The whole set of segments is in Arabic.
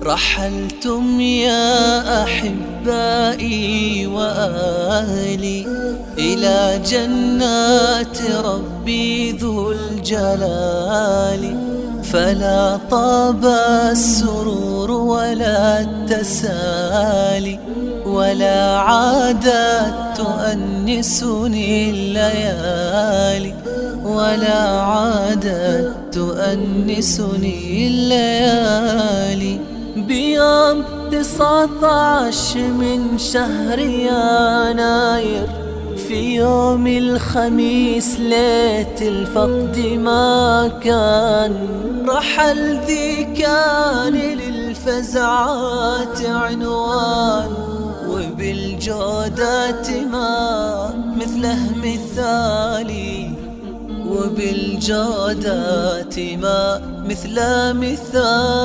رحلتم يا أحبائي وأهلي إلى جنات ربي ذو الجلال، فلا طاب السرور ولا التسالي، ولا عادت تؤنسني الليالي، ولا عادت تؤنسني الليالي. بيوم 19 من شهر يناير، في يوم الخميس ليت الفقد ما كان، رحل ذي كان للفزعات عنوان، وبالجودات ما مثله مثالي، وبالجودات ما مثل مثالي.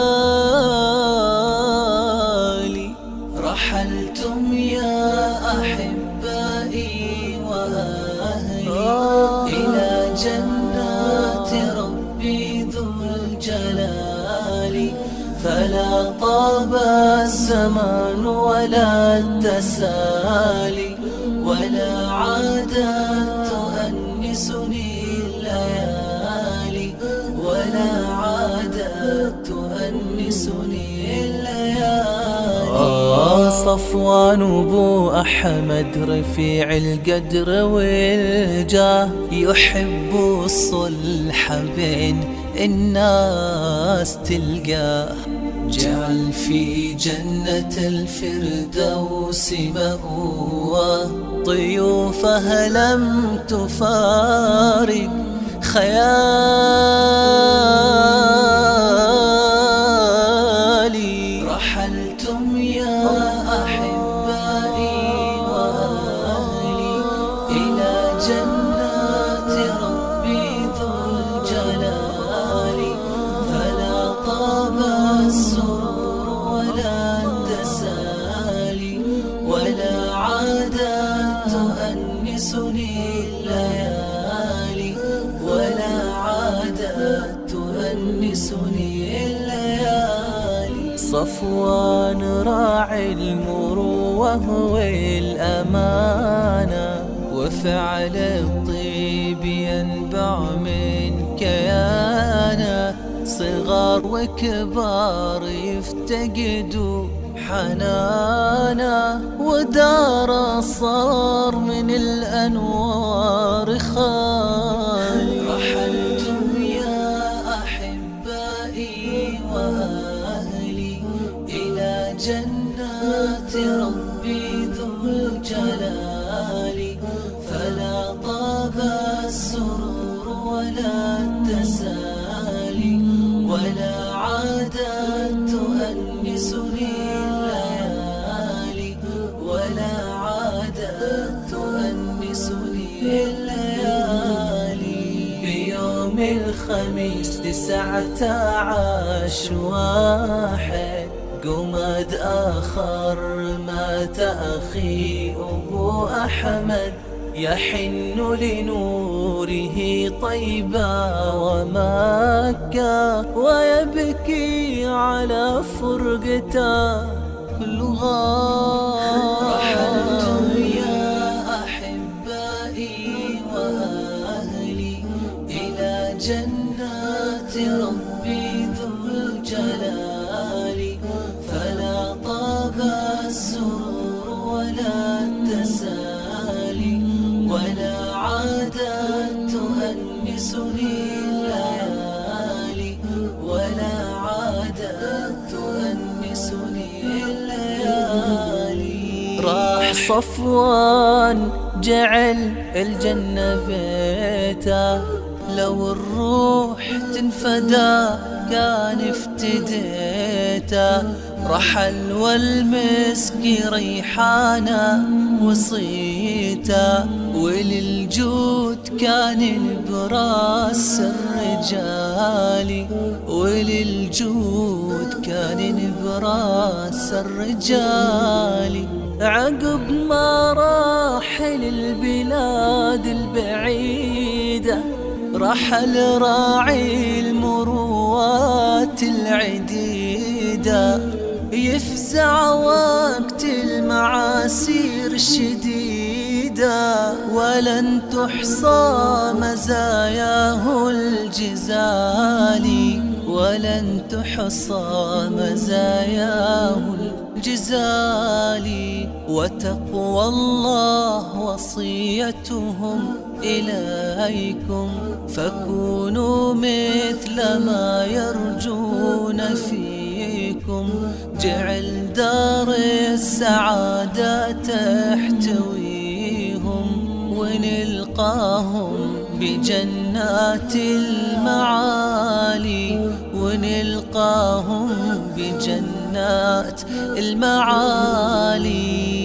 رحلتم يا أحبائي وأهلي إلى جنات ربي ذو الجلال، فلا طاب الزمان ولا التسالي، ولا عادت تؤنسني الليالي، ولا عادت تؤنسني الليالي. صفوان أبو أحمد رفيع القدر والجاه، يحب الصلح بين الناس تلقاه، جعل في جنة الفردوس مأواه، ضيوفه لم تفارق خيالي. رحلتم يا أحبائي وأهلي إلى جنات ربي ذو الجلال، فلا طاب السرور ولا التسالي، ولا عادت تؤنسني الليالي، ولا عادت تؤنسني الليالي. صفوان راعي المروة والأمانة، وفعل الطيب ينبع من كيانه، صغار وكبار يفتقدوا حنانا، ودار صار من الأنوار خالي. رحلتم يا أحبائي وأهلي إلى جنات ربي ذو الجلال، فلا طاب السرور ولا التسالي، ولا عادت تؤنسني الليالي، ولا عادت تؤنسني الليالي. بيوم الخميس 19 قمد آخر مات أخي أبو أحمد، يحن لنوره طيبا ومكة، ويبكي على فرقته كل غار. رحلتم يا أحبائي وأهلي إلى جنات ربي ذو الجلال، فلا طاب السرور ولا التسالي، ولا عادت تؤنسني الليالي، ولا عادت تؤنسني الليالي. راح صفوان جعل الجنة بيته، لو الروح تنفدى كان افتديته، رحل والمسك ريحانه وصيته، وللجود كان براس الرجال، وللجود كان براس الرجال. عقب ما راح للبلاد البعيدة، رحل راعي المروات العديدة، يفزع وقت المعاسير الشديدة، ولن تحصى مزاياه الجزالي، ولن تحصى مزاياه الجزالي. وتقوى الله وصيتهم إليكم، فكونوا مثل ما يرجون فيكم، جعل دار السعادة تحتويهم، ونلقاهم بجنات المعالي، ونلقاهم بجنات المعالي.